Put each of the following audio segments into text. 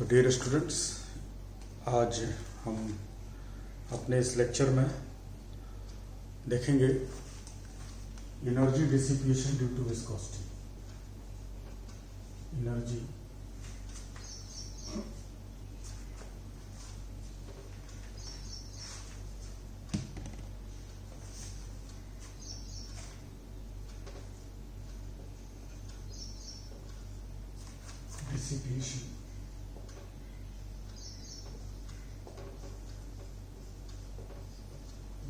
Dear students, आज हम अपने इस लेक्चर में देखेंगे energy dissipation due to viscosity. Energy dissipation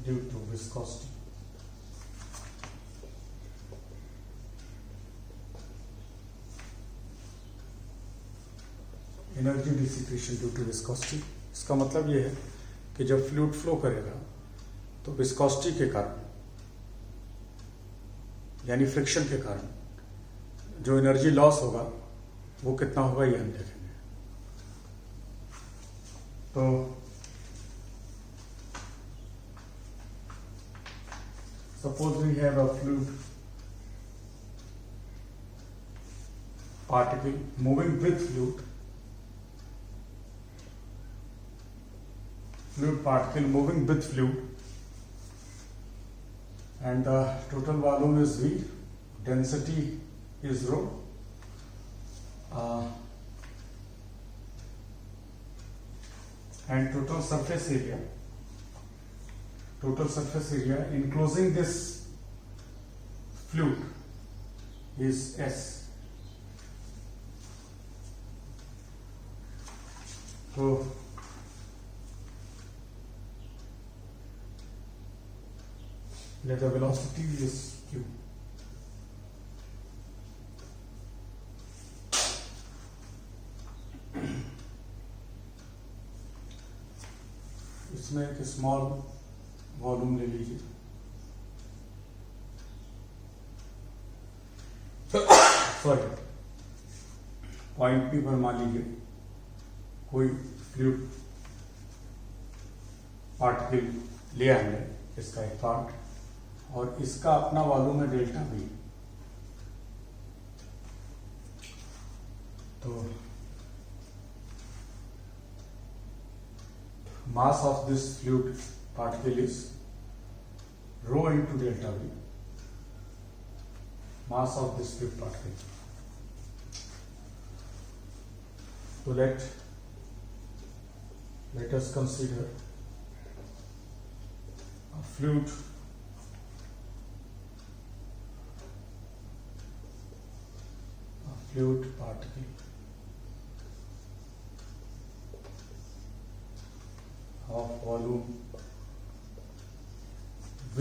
due to viscosity. Energy dissipation due to viscosity, इसका मतलब ये है कि जब फ्लूइड फ्लो करेगा तो विस्कोसिटी के कारण यानी फ्रिक्शन के कारण जो एनर्जी लॉस होगा वो कितना होगा ये हम देखेंगे। तो suppose we have a fluid particle moving with fluid, fluid particle moving with fluid, and the total volume is V, density is rho, and total surface area enclosing this fluid is S. So let the velocity is q. इसमें एक small volume ले लीजिए। Sorry, point P पर मान लीजिए कोई fluid particle लिया हमने, इसका एक पार्ट, और इसका अपना वॉल्यूम है डेल्टा वी। तो mass of this fluid particle is rho into delta V, mass of this fluid particle. So let us consider a fluid particle of volume V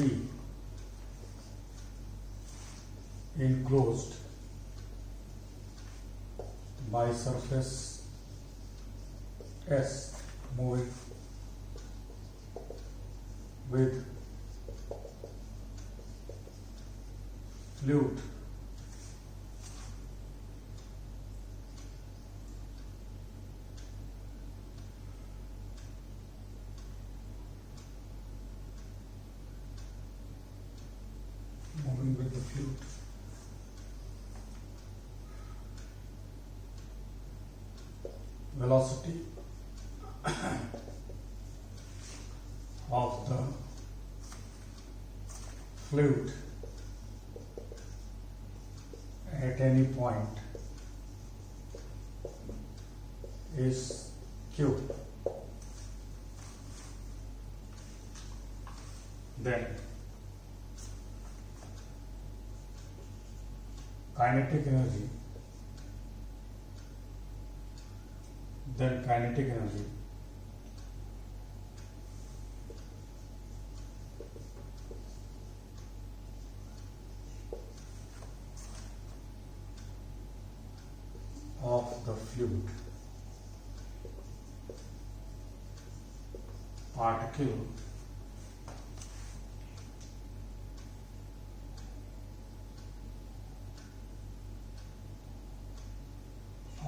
enclosed by surface S moving with fluid with the fluid. Velocity of the fluid at any point is q. Then kinetic energy of the fluid particle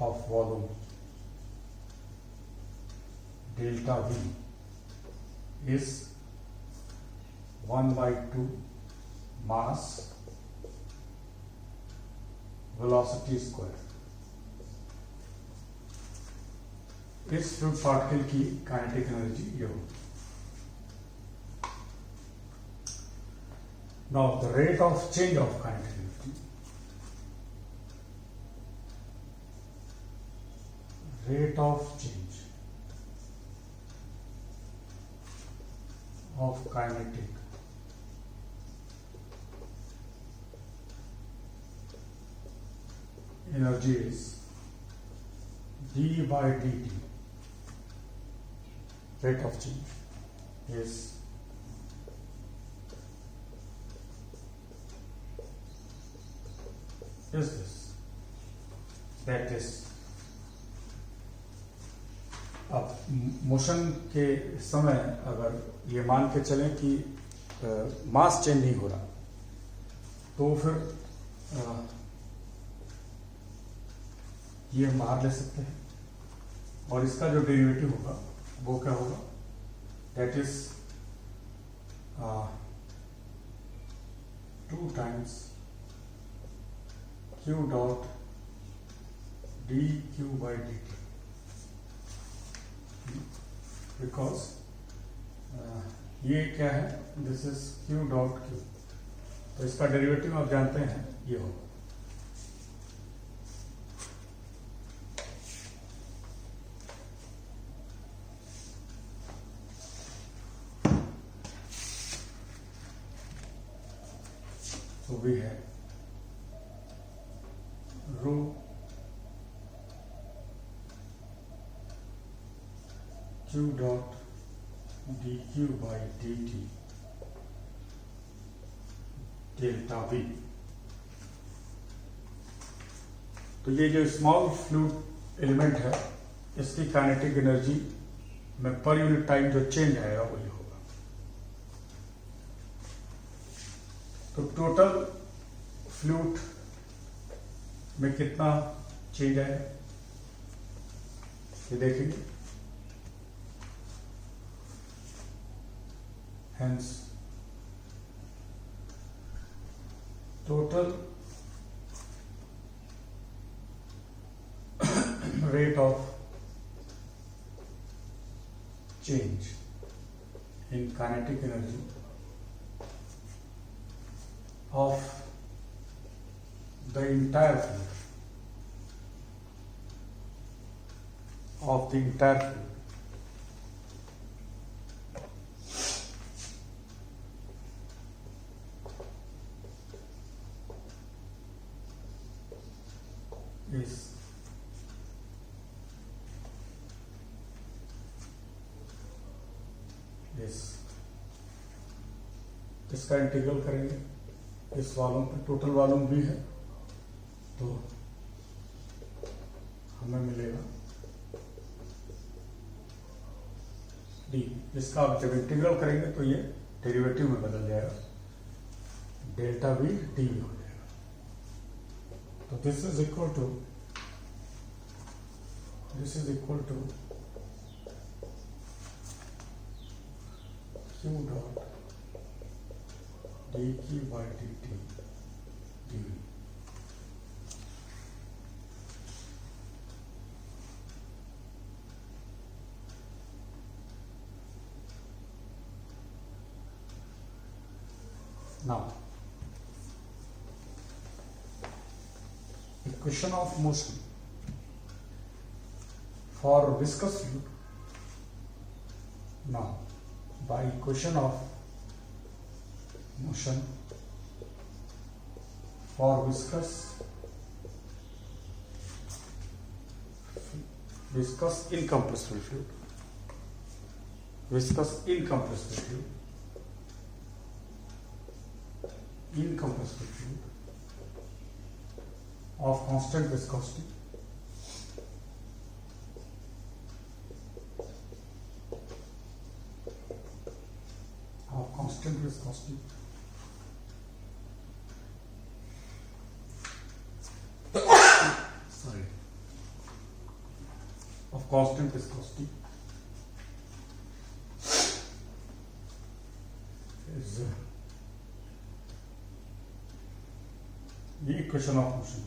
of volume delta V is 1/2 mass velocity square. इस fluid particle की kinetic energy ये होगी। Now the rate of change of kinetic energy, rate of change of kinetic energy is d by dt, rate of change is this, that is, अब motion के समय अगर ये मान के चलें कि मास चेंज नहीं हो रहा, तो फिर ये हम बाहर ले सकते हैं, और इसका जो डेरिवेटिव होगा वो क्या होगा, that is 2 times q dot D Q by D T, because ये क्या है, this is q dot q, तो इसका डेरिवेटिव आप जानते हैं ये होगा। So we have rho q dot dq by dt delta v। तो ये जो स्मॉल फ्लूइड एलिमेंट है, इसकी काइनेटिक एनर्जी में पर यूनिट टाइम जो चेंज आएगा वही होगा। तो टोटल फ्लूइड में कितना चेंज आएगा ये देखेंगे। Hence total rate of change in kinetic energy of the entire fluid, is इसका इंटीग्रल करेंगे, इस वॉल्यूम पे टोटल वॉल्यूम भी है, तो हमें मिलेगा डी। इसका आप जब इंटीग्रल करेंगे तो ये डेरिवेटिव में बदल जाएगा, डेल्टा वी डी वी हो जाएगा। तो this is equal to q dot dq by dt dv। Now, equation of motion for viscous fluid. Now, by equation of motion for viscous incompressible fluid, of constant viscosity is the equation of motion।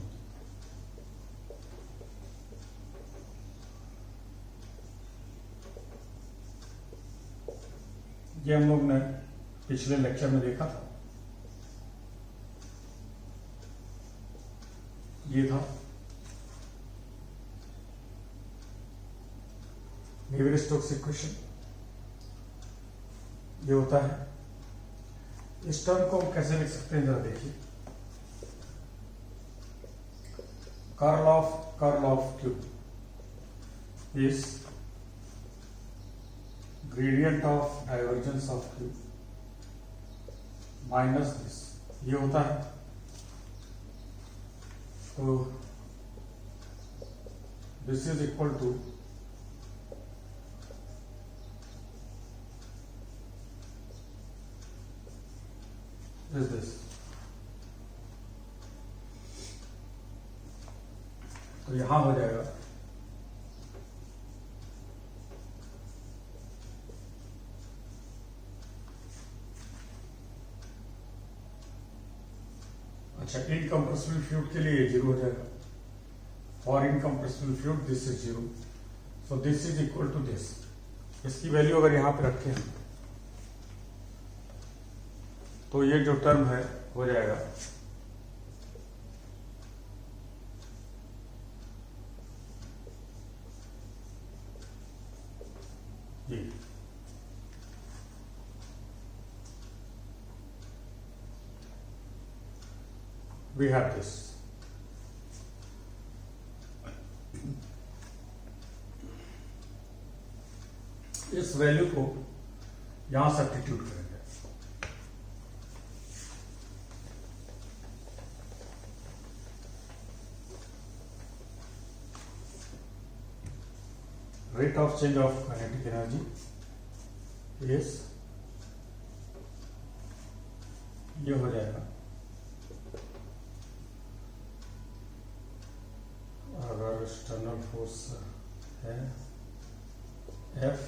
ये हम लोग ने पिछले lecture में देखा था, ये था नेवियर-स्टोक्स इक्वेशन, ये होता है। इस टर्म को हम कैसे लिख सकते हैं जरा देखिए, curl of Q is gradient of divergence of Q minus this, ये होता है। तो this is equal to this. तो यहां हो जाएगा अच्छा, इनकम्प्रेसिबल फ्लूइड के लिए 0 हो जाएगा। For incompressible fluid this is 0, so this is equal to this. इसकी वैल्यू अगर यहां पे रखें तो ये जो टर्म है हो जाएगा ये, we have this। इस वैल्यू को यहां सब्स्टिट्यूट करेंगे। Rate of change of kinetic energy is, ये हो जाएगा अगर एक्सटर्नल फोर्स है F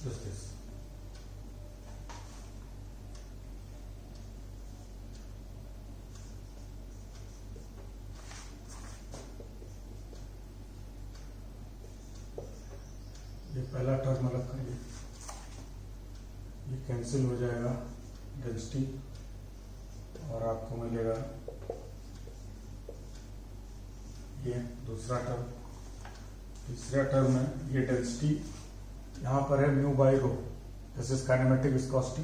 this। ये पहला टर्म अलग करिए, ये कैंसिल हो जाएगा डेंसिटी और आपको मिलेगा ये दूसरा टर्म। तीसरा टर्म में ये डेंसिटी यहां पर है mu by rho, this is kinematic viscosity,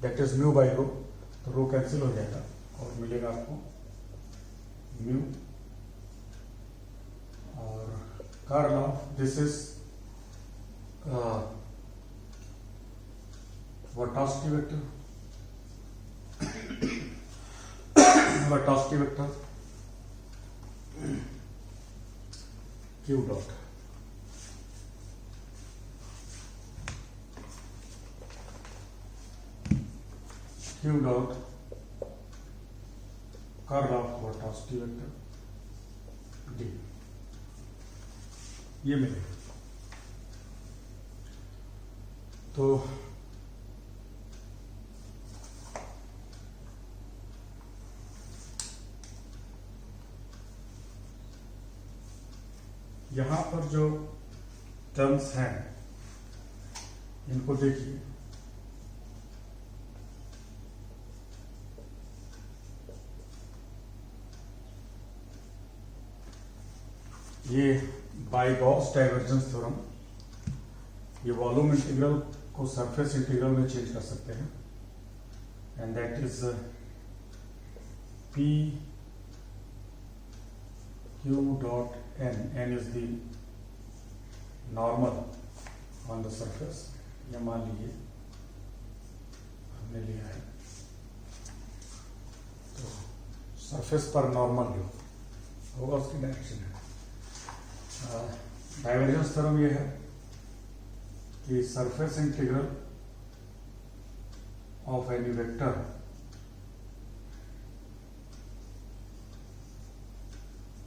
that is mu by rho, तो रो कैंसिल हो जाएगा और मिलेगा आपको म्यू। और curl of this is vorticity vector, vorticity vector Q dot, Q dot curl of vorticity vector D, ये मिलेगा। तो यहां पर जो टर्म्स हैं इनको देखिए, ये बाय गॉस डाइवर्जेंस थ्योरम, ये वॉल्यूम इंटीग्रल को सरफेस इंटीग्रल में चेंज कर सकते हैं, and that is P Q dot n is the normal on the surface। ये मान लीजिए हमने लिया है, तो सरफेस पर नॉर्मल जो होगा उसकी डायरेक्शन है। डाइवर्जेंस थ्योरम ये है कि surface integral of any vector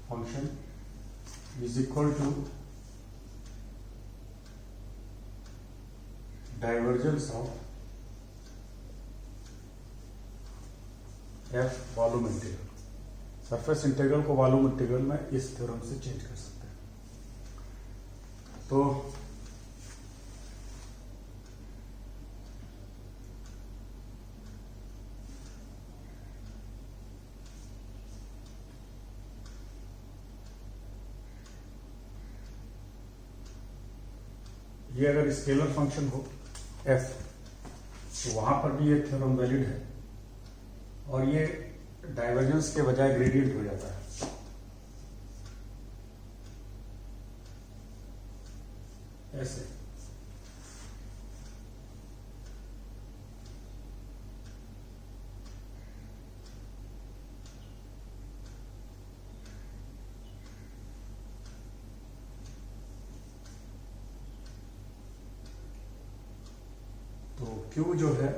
function is equal to divergence of F volume integral. Surface integral को वॉल्यूम इंटीग्रल में इस थ्योरम से चेंज कर सकते हैं। तो ये अगर स्केलर फंक्शन हो एफ तो वहां पर भी ये थ्योरम वैलिड है और ये डाइवर्जेंस के बजाय ग्रेडियंट हो जाता है। ऐसे तो Q जो है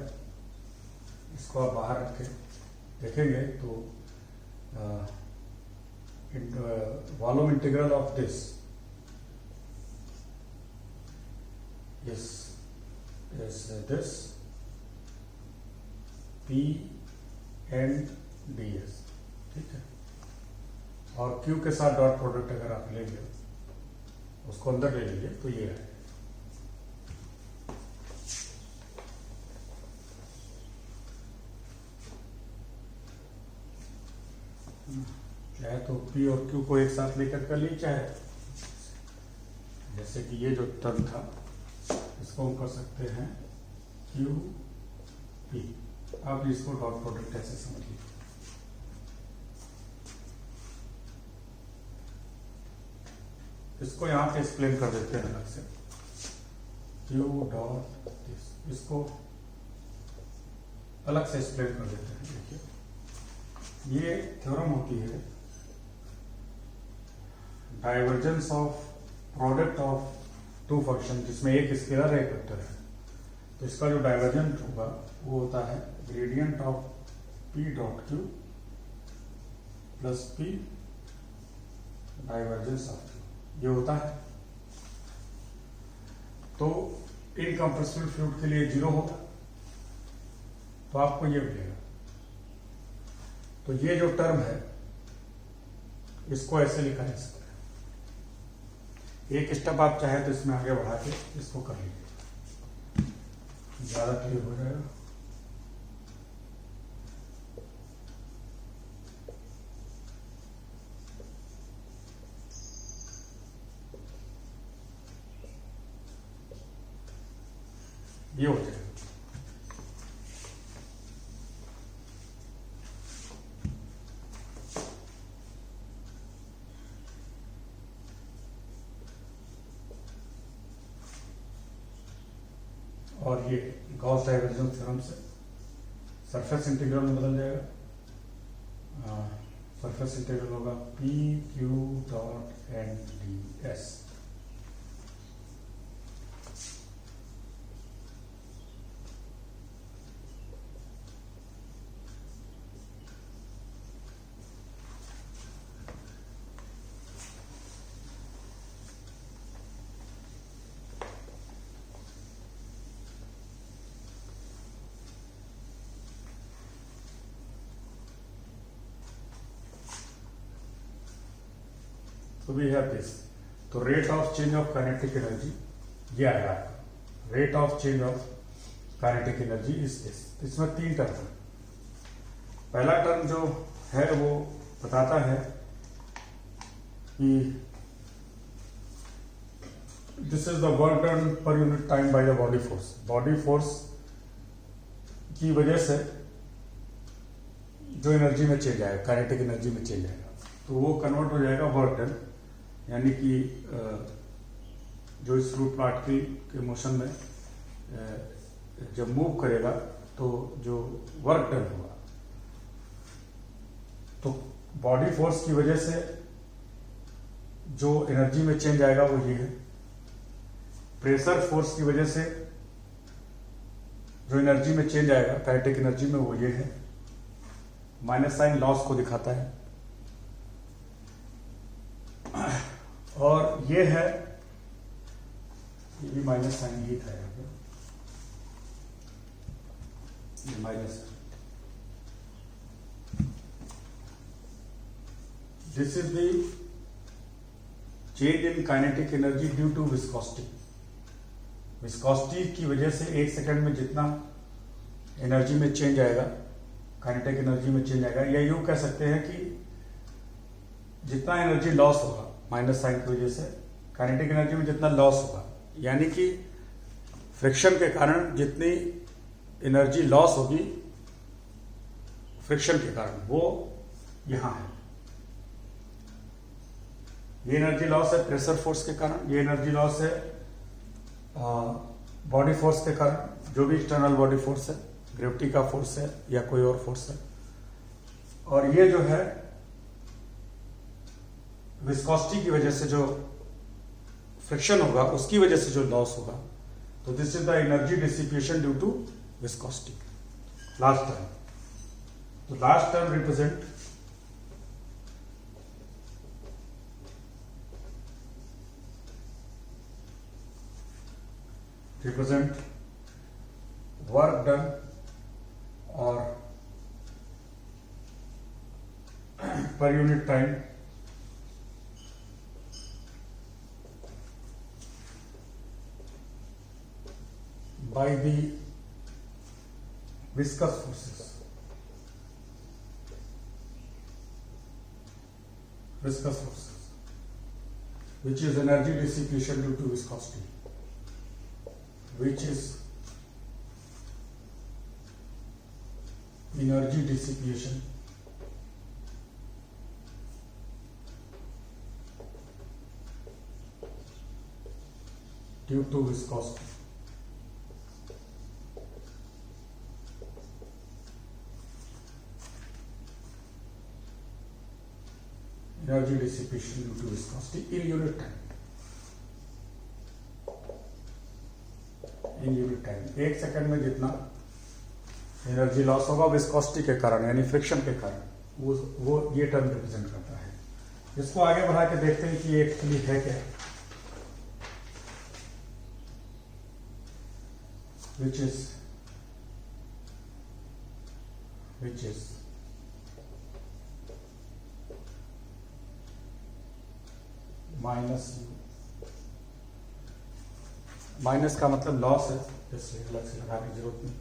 इसको आप बाहर रखें, देखेंगे तो volume integral of this is this P and ds, ठीक है। और Q के साथ डॉट प्रोडक्ट अगर आप लेंगे उसको अंदर ले लीजिए तो ये है। चाहे तो P और Q को एक साथ लेकर कर ली, चाहे जैसे कि ये जो टर्म था इसको हम कर सकते हैं Q P। आप इसको डॉट प्रोडक्ट ऐसे समझिए। इसको यहां पे एक्सप्लेन कर देते हैं अलग से, Q डॉट इसको अलग से एक्सप्लेन कर देते हैं। देखिए ये थ्योरम होती है divergence of product of two function जिसमें एक स्केलर है एक वेक्टर है। तो इसका जो डाइवर्जेंट होगा वो होता है gradient of P dot Q plus P divergence of Q, ये होता है। तो इनकम्प्रेसिबल फ्लूइड के लिए 0 होगा तो आपको ये मिलेगा। तो ये जो टर्म है इसको ऐसे लिखा जा सकता है। एक स्टेप आप चाहे तो इसमें आगे बढ़ा के इसको कर लीजिए, ज्यादा क्लियर हो जाएगा। ये हो जाएगा। और ये गॉस डाइवर्जेंस थ्योरम से सरफेस इंटीग्रल में बदल जाएगा। सरफेस इंटीग्रल होगा P Q dot N D S. तो वी हैव दिस। तो rate of change of kinetic energy ये आएगा। Rate of change of kinetic energy is this. इसमें 3 टर्म है। पहला टर्म जो है वो बताता है कि this is the work done per unit time by the body force. Body force की वजह से जो एनर्जी में चेंज आएगा, काइनेटिक एनर्जी में चेंज आएगा, तो वो कन्वर्ट हो जाएगा वर्क डन। यानी कि जो इस फ्लूइड पार्टिकल के मोशन में जब मूव करेगा तो जो वर्क डन होगा, तो बॉडी फोर्स की वजह से जो एनर्जी में चेंज आएगा वो ये है। प्रेशर फोर्स की वजह से जो एनर्जी में चेंज आएगा काइनेटिक एनर्जी में वो ये है। माइनस साइन लॉस को दिखाता है। और ये है, ये भी माइनस साइन ही था यहाँ पे। ये माइनस है। This is the change in kinetic energy due to viscosity. Viscosity की वजह से 1 सेकंड में जितना एनर्जी में चेंज आएगा, काइनेटिक एनर्जी में चेंज आएगा, या यूं कह सकते हैं कि जितना एनर्जी लॉस होगा माइनस साइन की वजह से, काइनेटिक एनर्जी में जितना लॉस होगा, यानी कि फ्रिक्शन के कारण जितनी एनर्जी लॉस होगी फ्रिक्शन के कारण, वो यहां है। ये एनर्जी लॉस है प्रेशर फोर्स के कारण, ये एनर्जी लॉस है बॉडी फोर्स के कारण, जो भी एक्सटर्नल बॉडी फोर्स है, ग्रेविटी का फोर्स है या कोई और फोर्स है, और ये जो है विस्कोसिटी की वजह से जो फ्रिक्शन होगा उसकी वजह से जो लॉस होगा। तो this is the energy dissipation due to viscosity. Last term, तो last term represent work done or per unit time by the viscous forces. Viscous forces, which is energy dissipation due to viscosity, which is energy dissipation due to viscosity. Energy dissipation due to viscosity in unit time. In unit time, 1 second में जितना energy loss होगा viscosity के कारण यानी friction के कारण, वो ये टर्म रिप्रेजेंट करता है। इसको आगे बढ़ा के देखते हैं कि ये एक्चुअली है क्या। विच इज माइनस, माइनस का मतलब लॉस है, इसलिए अलग से लगाने की जरूरत नहीं।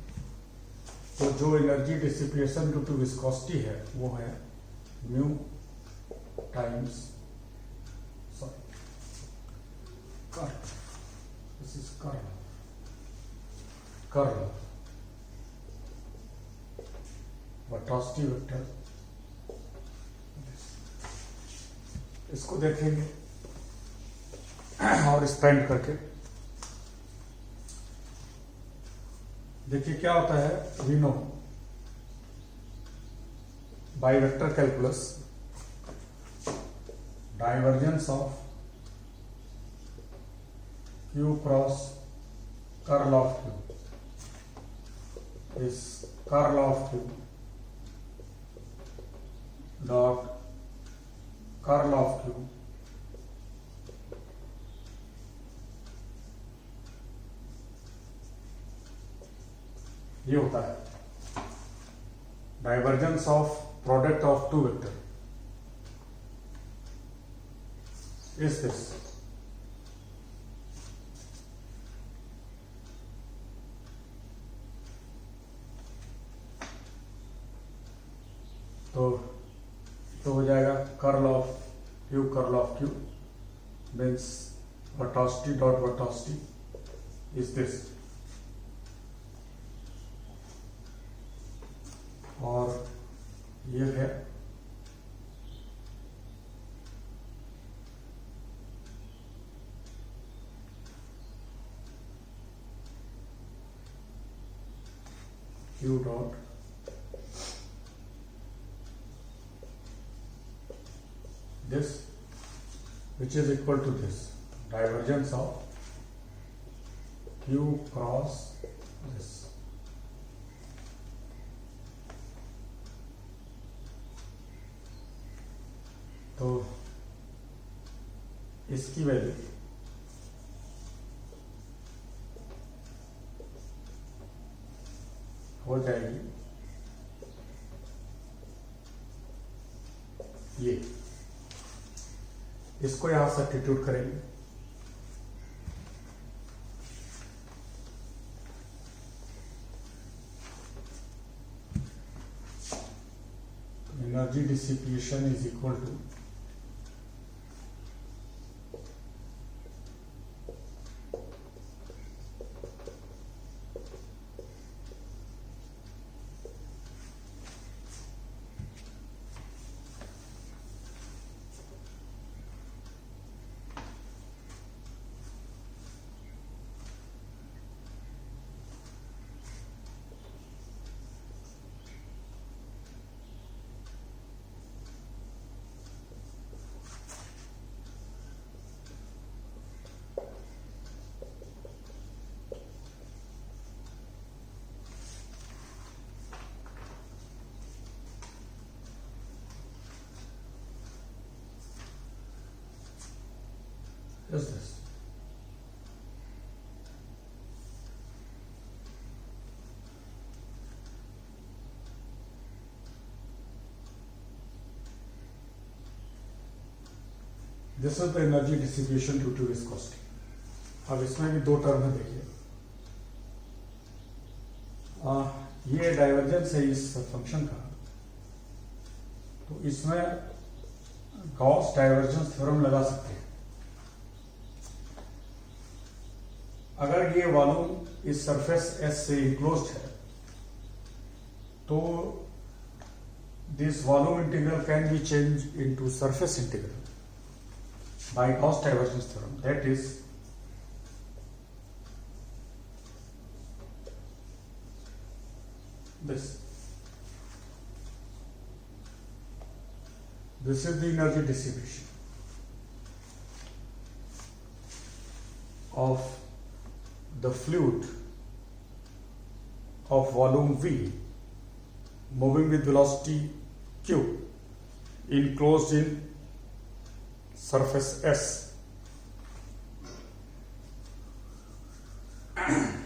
तो जो energy dissipation due to viscosity है वो है mu times curl, this is curl velocity vector. इसको देखेंगे और स्पेंड करके देखिए क्या होता है। We know by vector calculus divergence of Q cross curl of Q is curl of Q dot curl of Q ये होता है divergence of product of two vector is this. तो हो जाएगा curl of Q means velocity dot velocity is this, और ये है Q dot this, which is equal to this divergence of Q cross this. तो इसकी वैल्यू हो जाएगी ये, इसको यहां सब्स्टिट्यूट करेंगे। Energy dissipation is equal to is this. This is the energy dissipation due to viscosity. अब इसमें भी दो टर्म है, देखिए ये डाइवर्जेंस है इस फंक्शन का, तो इसमें गॉस डाइवर्जेंस थ्योरम लगा सकते हैं। अगर ये वॉल्यूम इस सरफेस एस से इनक्लोज्ड है तो this volume integral can be change into surface integral by Gauss divergence theorem, that is this is the energy dissipation of the fluid of volume V moving with velocity q enclosed in surface S।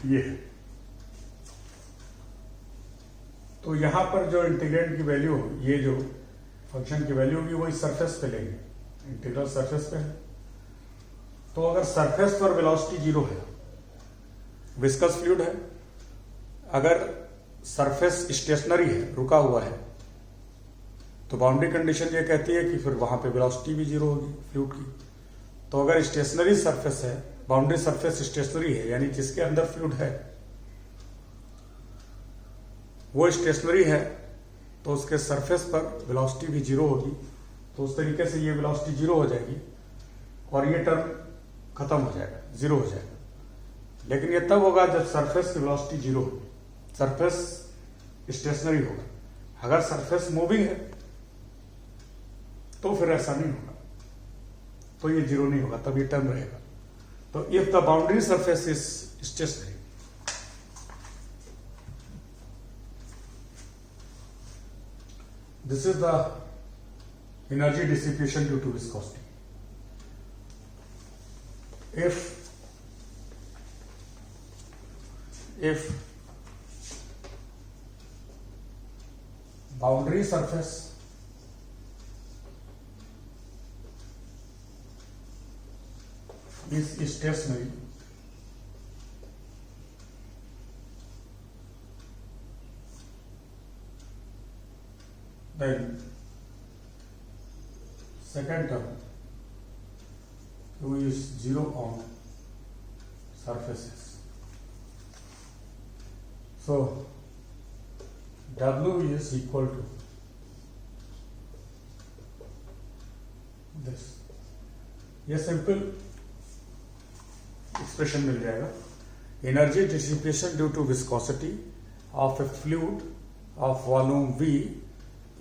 ये है। तो यहां पर जो integrand की value, ये जो function की वैल्यू होगी वो इस सरफेस पे लेंगे, इंटीग्रल सरफेस पे है। तो अगर सरफेस पर वेलोसिटी जीरो है, विस्कस फ्लूइड है, अगर सरफेस स्टेशनरी है, रुका हुआ है, तो बाउंड्री कंडीशन ये कहती है कि फिर वहां पे वेलोसिटी भी जीरो होगी फ्लूइड की। तो अगर स्टेशनरी सरफेस है, बाउंड्री सरफेस स्टेशनरी है, यानी जिसके अंदर फ्लूइड है वो स्टेशनरी है, तो उसके सरफेस पर वेलोसिटी भी जीरो होगी। तो उस तरीके से ये वेलोसिटी जीरो हो जाएगी और ये टर्म खत्म हो जाएगा, जीरो हो जाएगा। लेकिन ये तब होगा जब सरफेस की वेलोसिटी जीरो होगी, सरफेस स्टेशनरी होगा। अगर सरफेस मूविंग है तो फिर ऐसा नहीं होगा, तो ये जीरो नहीं होगा, तब ये टर्म रहेगा। तो if the boundary surface is stationary, this is the energy dissipation due to viscosity. If boundary surface is stationary, then second term Q is zero on surfaces. So W is equal to this. ये simple expression मिल जाएगा। Energy dissipation due to viscosity of a fluid of volume V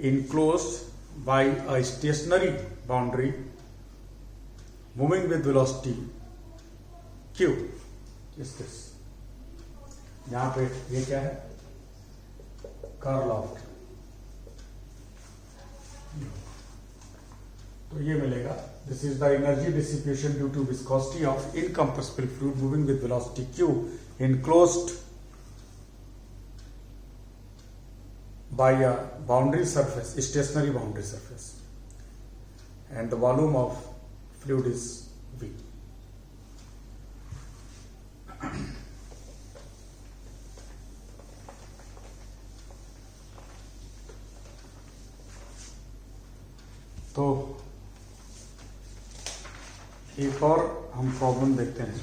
enclosed by a stationary boundary moving with velocity q is this। यहां पे ये क्या है, curl of, तो ये मिलेगा this is the energy dissipation due to viscosity of incompressible fluid moving with velocity q enclosed by a boundary surface, stationary boundary surface, and the volume of fluid is V. तो एक और हम problem देखते हैं.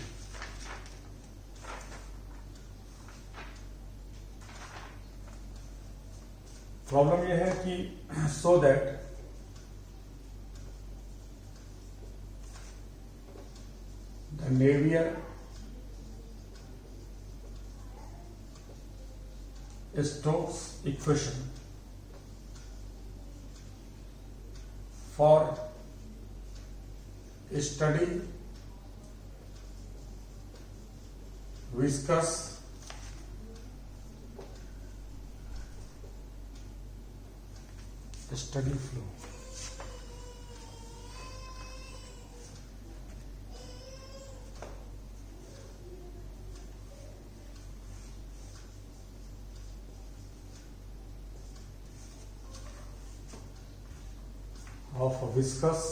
Problem यह है कि so that the Navier-Stokes equation for study viscous study flow. Of a viscous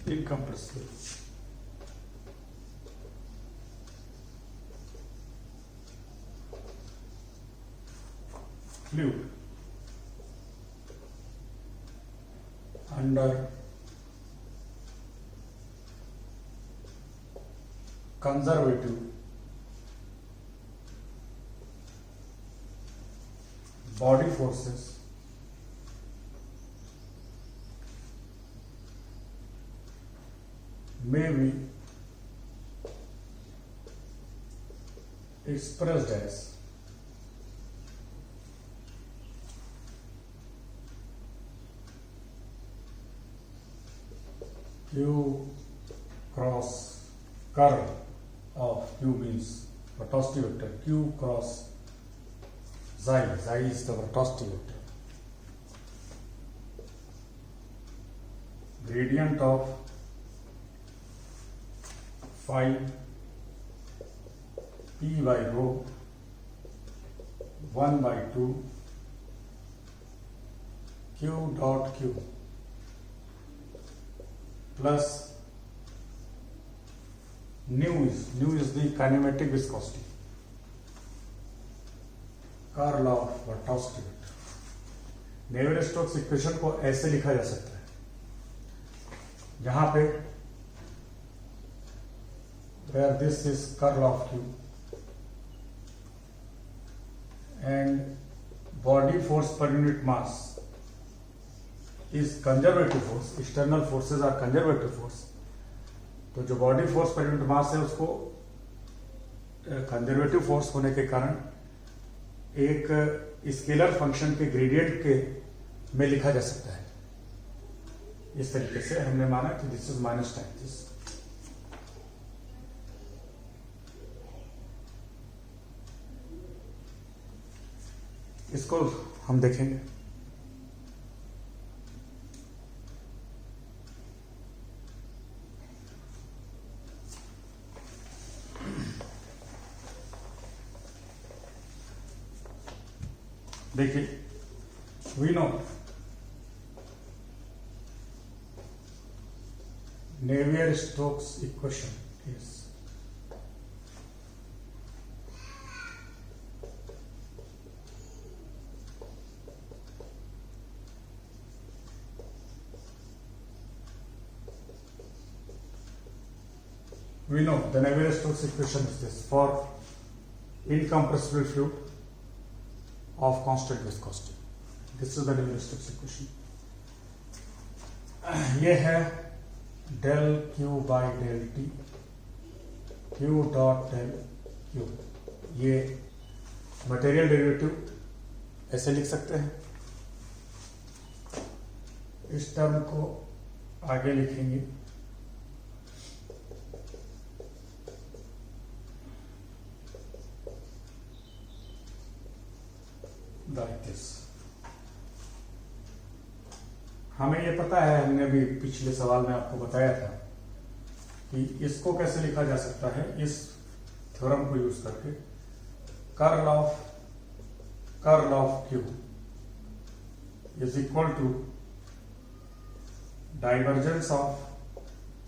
incompressible fluid under conservative body forces may be expressed as Q cross curl of Q means velocity vector, Q cross xi is the velocity vector, gradient of phi P by rho 1 by 2 Q dot Q plus nu is the kinematic viscosity, curl of velocity vector. Navier-Stokes equation को ऐसे लिखा जा सकता है, जहां पे where this is curl of Q and body force per unit mass is conservative force, external forces are conservative force. तो जो body force per unit mass है उसको कंजर्वेटिव फोर्स होने के कारण एक स्केलर फंक्शन के ग्रेडियंट के में लिखा जा सकता है. इस तरीके से हमने माना कि this is minus time this. इसको हम देखेंगे. देखिए, we know Navier-Stokes equation is we know the Navier-Stokes equation is this for incompressible fluid of constant viscosity. This is the Navier-Stokes equation. ये है del Q by del T, Q dot del Q. ये material derivative ऐसे लिख सकते हैं. इस term को आगे लिखेंगे like this. हमें ये पता है, हमने भी पिछले सवाल में आपको बताया था कि इसको कैसे लिखा जा सकता है, इस थ्योरम को यूज करके। Curl of Q is equal to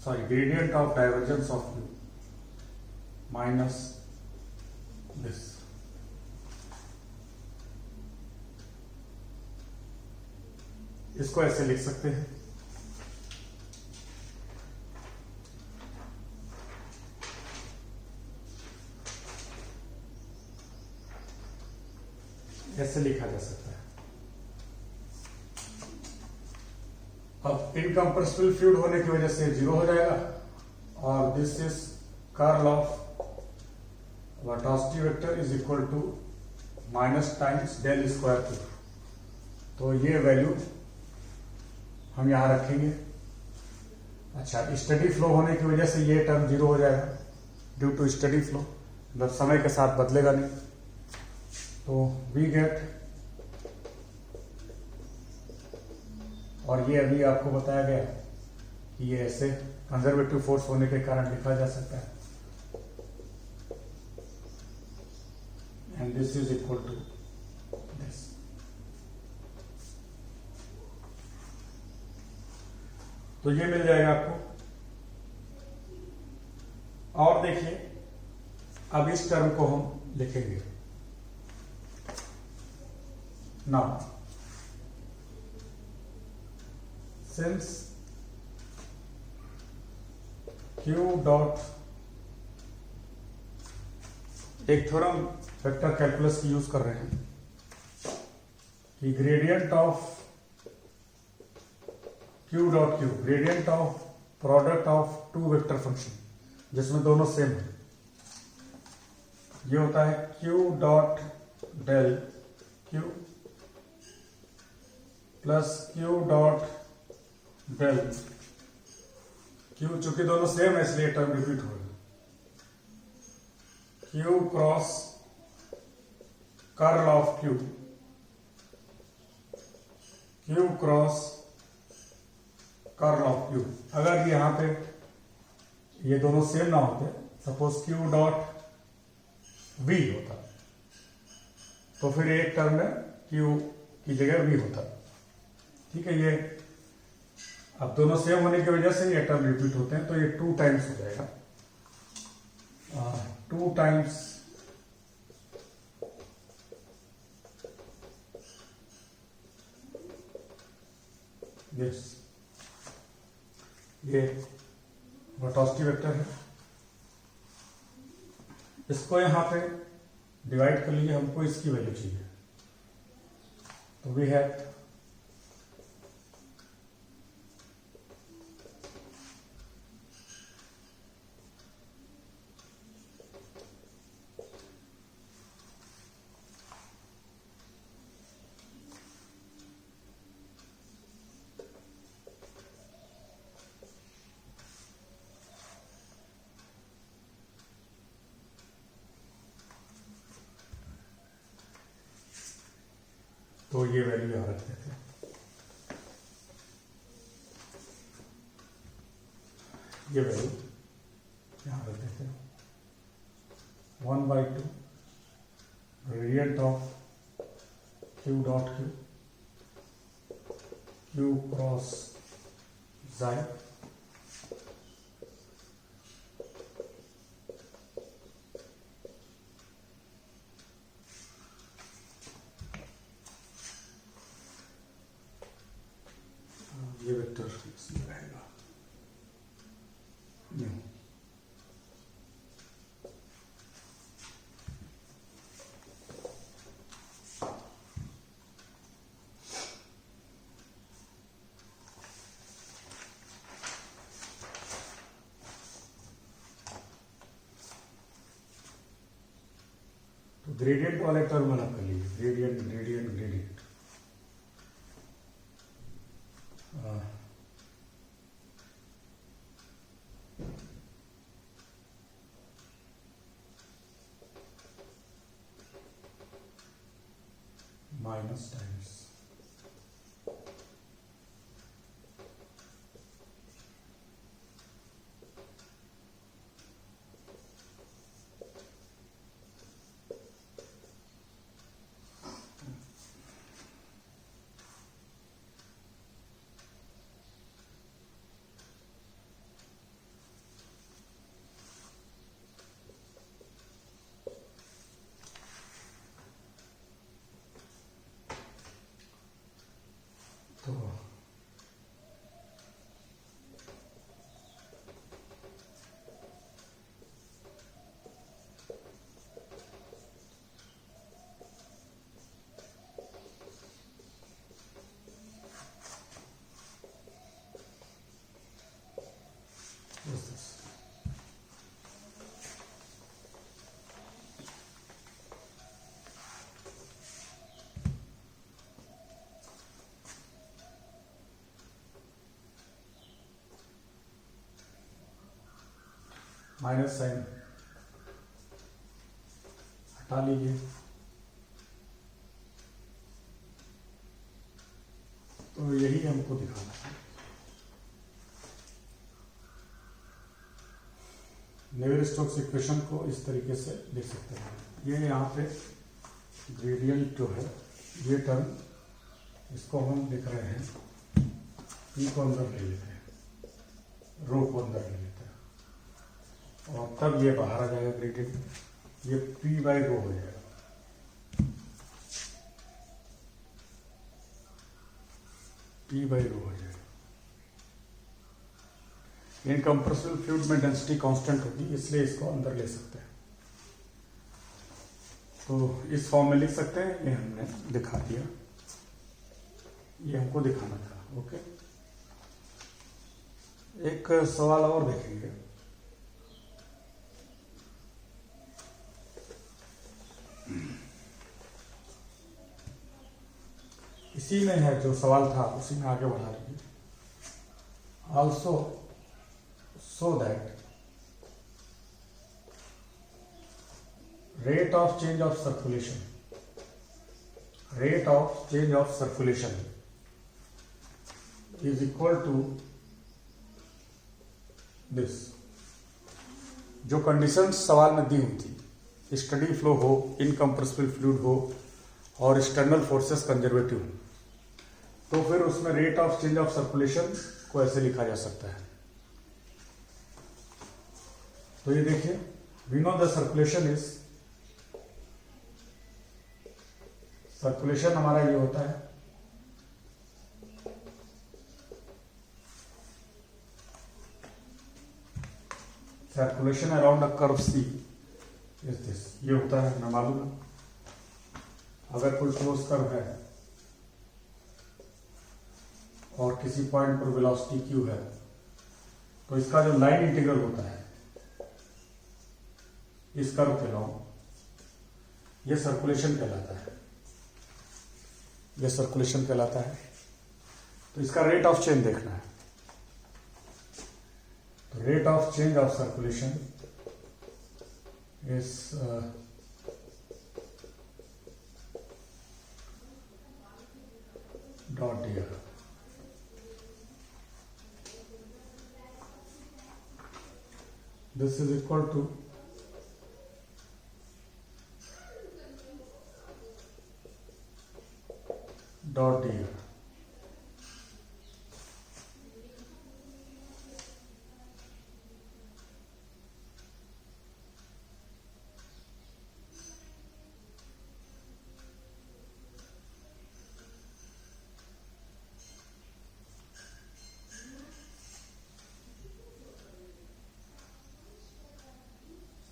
gradient of divergence of Q minus this. इसको ऐसे लिख सकते हैं, ऐसे लिखा जा सकता है। अब इनकम्प्रेसिबल फ्लूइड होने की वजह से जीरो हो जाएगा, और this is curl of velocity vector is equal to minus times del square Q. तो ये वैल्यू हम यहां रखेंगे। अच्छा, स्टडी फ्लो होने की वजह से ये टर्म जीरो हो जाएगा, ड्यू टू स्टडी फ्लो, मतलब समय के साथ बदलेगा नहीं। तो वी गेट, और ये अभी आपको बताया गया कि ये ऐसे कंजर्वेटिव फोर्स होने के कारण लिखा जा सकता है, and this is equal to this. तो ये मिल जाएगा आपको। और देखिए, अब इस टर्म को हम लिखेंगे नाउ, सिंस Q डॉट, एक थ्योरम वेक्टर कैलकुलस की यूज कर रहे हैं कि gradient of Q dot Q, gradient of product of two vector function जिसमें दोनों सेम है, ये होता है Q dot del Q plus Q dot del Q, चूंकि दोनों सेम है इसलिए टर्म रिपीट होगा। Q cross curl of Q, Q cross curl of Q। अगर यहां पे ये दोनों सेम ना होते, सपोज Q डॉट V होता, तो फिर एक टर्म में Q की जगह V होता। ठीक है, ये अब दोनों सेम होने की वजह से ये टर्म रिपीट होते हैं, तो ये 2 टाइम्स हो जाएगा, 2 टाइम्स दिस। ये वेलोसिटी वेक्टर है, इसको यहां पे डिवाइड कर लीजिए, हमको इसकी वैल्यू चाहिए। तो वी हैव तो ये वैल्यू यहां रख देते हैं। ये वैल्यू यहां रख देते हैं, 1/2 gradient of Q dot Q, Q cross Xi ये वेक्टर इसमें रहेगा न्यू। तो ग्रेडियंट वाले टर्म अलग कर लीजिए, gradient gradient gradient. Minus times minus sign हटा लीजिए। तो यही हमको दिखाना है। नेवियर-स्टोक्स इक्वेशन को इस तरीके से लिख सकते हैं। ये यहाँ पे ग्रेडियंट जो है, ये टर्म, इसको हम लिख रहे हैं, पी को अंदर ले लेते हैं, रो को अंदर ले लेते हैं, और तब ये बाहर आ जाएगा ग्रेडियंट, ये पी बाई रो हो जाएगा। पी बाई रो हो जाएगा। इनकम्प्रेसिबल फ्लूइड में डेंसिटी कांस्टेंट होगी, इसलिए इसको अंदर ले सकते हैं। तो इस फॉर्म में लिख सकते हैं। ये हमने दिखा दिया, ये हमको दिखाना था। ओके, एक सवाल और देखेंगे। इसी में है जो सवाल था, उसी में आगे बढ़ा लीजिए। Also so that rate of change of circulation is equal to this। जो कंडीशंस सवाल में दी हुई थी, स्टडी फ्लो हो, इनकम्प्रेसिबल फ्लूइड हो और एक्सटर्नल फोर्सेस कंजर्वेटिव हो, तो फिर उसमें rate of change of circulation को ऐसे लिखा जा सकता है। तो ये देखिए, वी नो द सर्कुलेशन हमारा ये होता है, circulation around a curve C is this. ये होता है, हमें मालूम है। अगर कोई क्लोज कर्व है और किसी पॉइंट पर वेलोसिटी क्यू है, तो इसका जो लाइन इंटीग्रल होता है इस कर्व के लॉन्ग, ये सर्कुलेशन कहलाता है। ये सर्कुलेशन कहलाता है। तो इसका रेट ऑफ चेंज देखना है। तो rate of change of circulation is dot D R. This is equal to dot D R.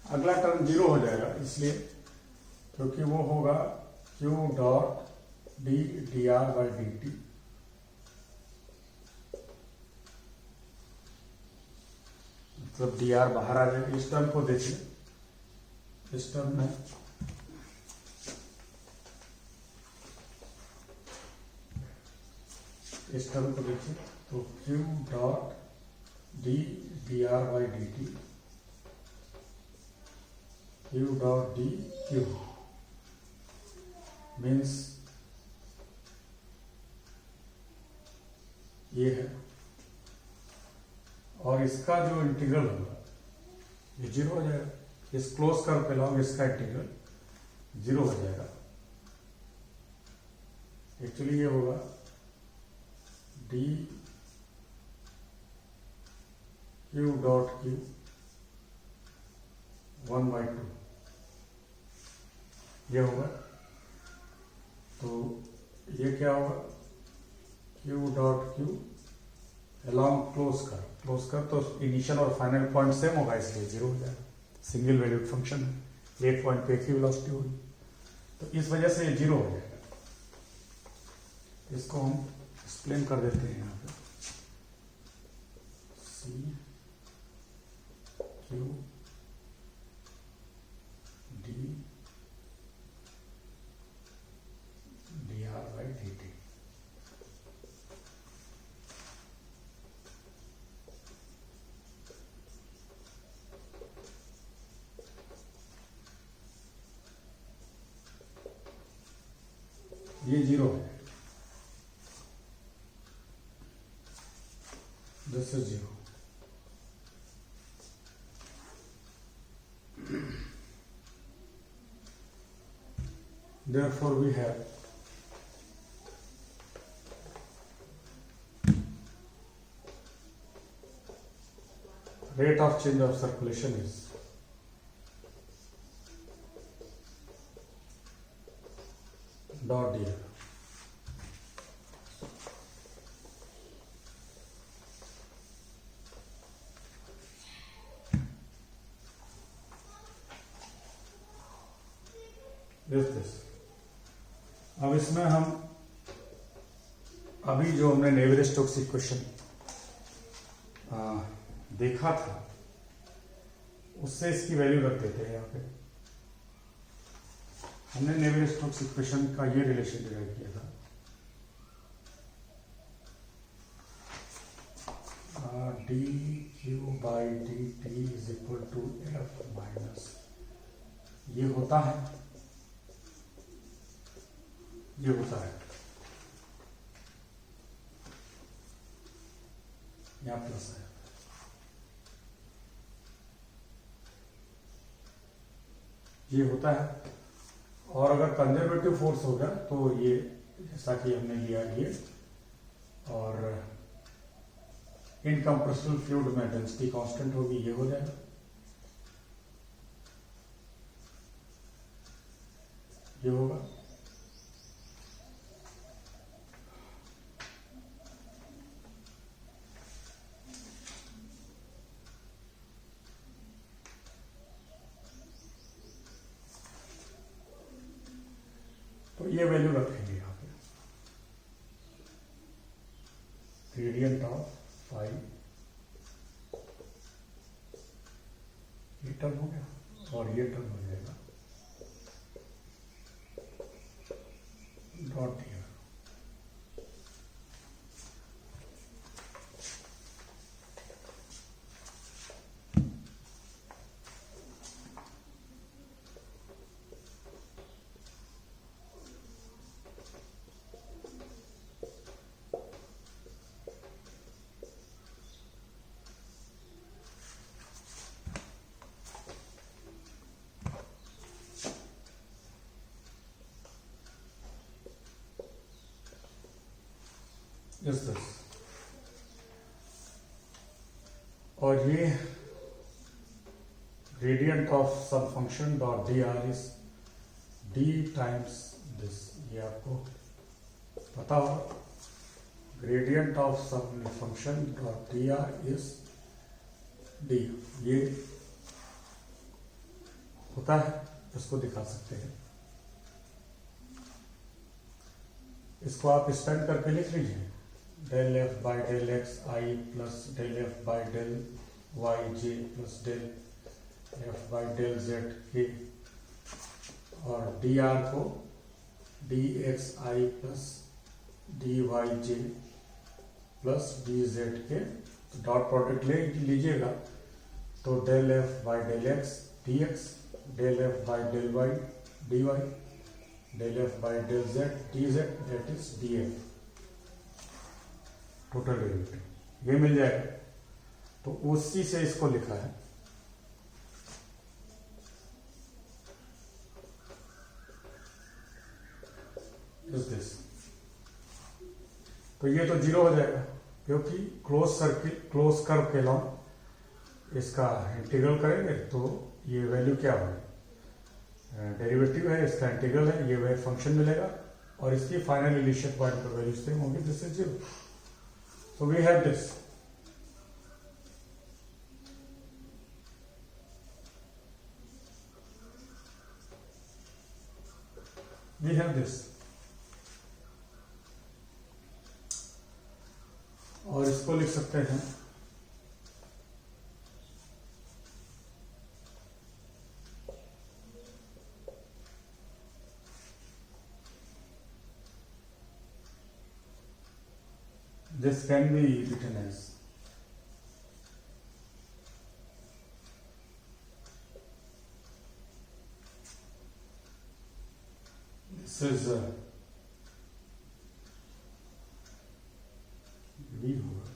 अगला टर्म जीरो हो जाएगा, इसलिए क्योंकि वो होगा Q dot D D R by D T. मतलब डी आर बाहर आ जाएगा। इस टर्म को देखिए, इस टर्म में इस टर्म को देखिए, तो Q dot D D R by D T, Q dot D Q means ये है, और इसका जो इंटीग्रल होगा ये जीरो हो जाएगा। इस क्लोज कर्व पे लॉन्ग इसका इंटीग्रल जीरो हो जाएगा। एक्चुअली ये होगा डी क्यू डॉट क्यू 1/2 ये होगा। तो ये क्या होगा, Q dot Q along close कर तो इनिशियल और फाइनल पॉइंट सेम होगा, इसलिए जीरो हो जाएगा। सिंगल वैल्यूड फंक्शन है, एक पॉइंट पे एक ही वेलोसिटी होगी, तो इस वजह से ये जीरो हो जाएगा। इसको हम एक्सप्लेन कर देते हैं यहाँ पे। C Q D D R by D T. ये 0 है, this is 0. Therefore we have rate of change of circulation is dot dr. This. अब इसमें हम अभी जो हमने नेवियर-स्टोक्स इक्वेशन देखा था उससे इसकी वैल्यू रख देते हैं. यहाँ पे हमने नेवियर-स्टोक्स इक्वेशन का ये रिलेशन डिराइव किया था. D Q by D T is equal to F minus, ये होता है, ये होता है, यहाँ प्लस है, ये होता है. और अगर कंजर्वेटिव फोर्स होगा तो ये जैसा कि हमने लिया ये, और इनकम्प्रेसिबल फ्लूइड में डेंसिटी कांस्टेंट होगी, ये हो जाएगा. ये होगा. तो ये वैल्यू रखेंगे यहाँ पे, ग्रेडियंट ऑफ फाई, ये टर्म हो गया और ये टर्म हो जाएगा डॉट डी. Is this. और ये gradient of some function dot dr is d times this. ये आपको पता हो, gradient of some function dot dr is d. ये होता है, इसको दिखा सकते हैं. इसको आप स्टैंड करके लिख लीजिए, del F by del X I plus del F by del Y J plus del F by del Z K, और डी आर को D X I plus D Y J plus D Z K. तो dot product ले लीजिएगा तो del F by del X D X, del F by del Y D Y, del F by del Z D Z, that is D F, total derivative. ये मिल जाएगा. तो उसी से इसको लिखा है. Is this. तो ये तो 0 हो जाएगा क्योंकि क्लोज सर्किल, क्लोज कर्व के लॉन्ग इसका इंटीग्रल करेंगे तो ये वैल्यू क्या होगी, डेरिवेटिव है, इसका इंटीग्रल है, ये वेव फंक्शन मिलेगा और इसकी फाइनल इनिशियल पॉइंट पर वैल्यू सेम होगी. This is 0. So we have this. We have this. और इसको लिख सकते हैं this can be written as this is V होगा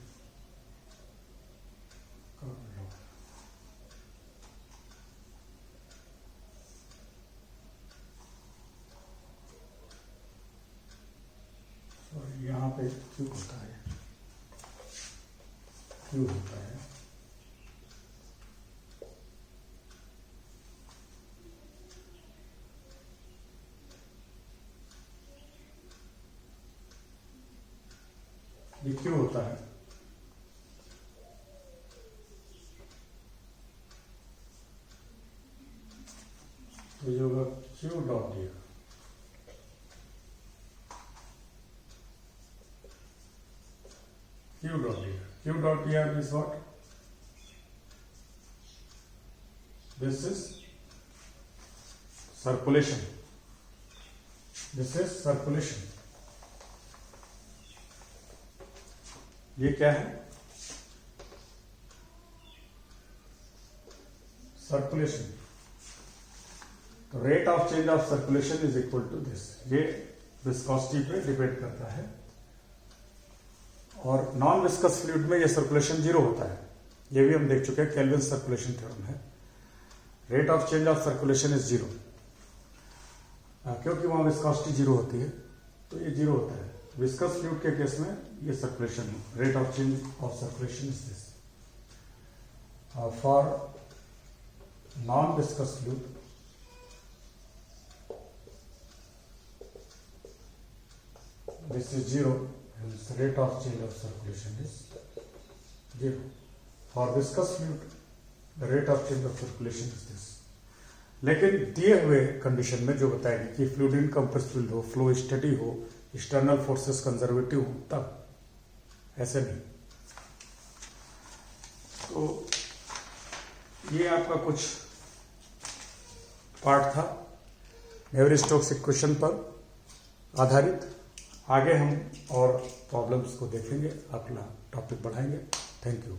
और यहाँ पे Q होता है, Q होता है ये Q होता है, तो ये होगा Q dot D, Q dot dr. Q dot dr is what? This is circulation. This is circulation. ये क्या है? Circulation. तो rate of change of circulation is equal to this. ये विस्कोसिटी पे डिपेंड करता है और नॉन विस्कस फ्लूइड में ये सर्कुलेशन जीरो होता है. ये भी हम देख चुके हैं, केल्विन सर्कुलेशन थ्योरम है. Rate of change of circulation is zero, क्योंकि वहां विस्कोसिटी जीरो होती है तो ये जीरो होता है. विस्कस फ्लूइड के केस में ये सर्कुलेशन है. Rate of change of circulation is this. For non viscous fluid this is zero, and the rate of change of circulation is zero. For viscous fluid, the rate of change of circulation is this. लेकिन दिए हुए condition में जो बताएगी कि fluid incompressible हो, flow steady हो, external forces conservative हो, तब ऐसे नहीं. तो ये आपका कुछ पार्ट था नेवियर-स्टोक्स इक्वेशन पर आधारित. आगे हम और प्रॉब्लम्स को देखेंगे, अपना टॉपिक बढ़ाएंगे. Thank you.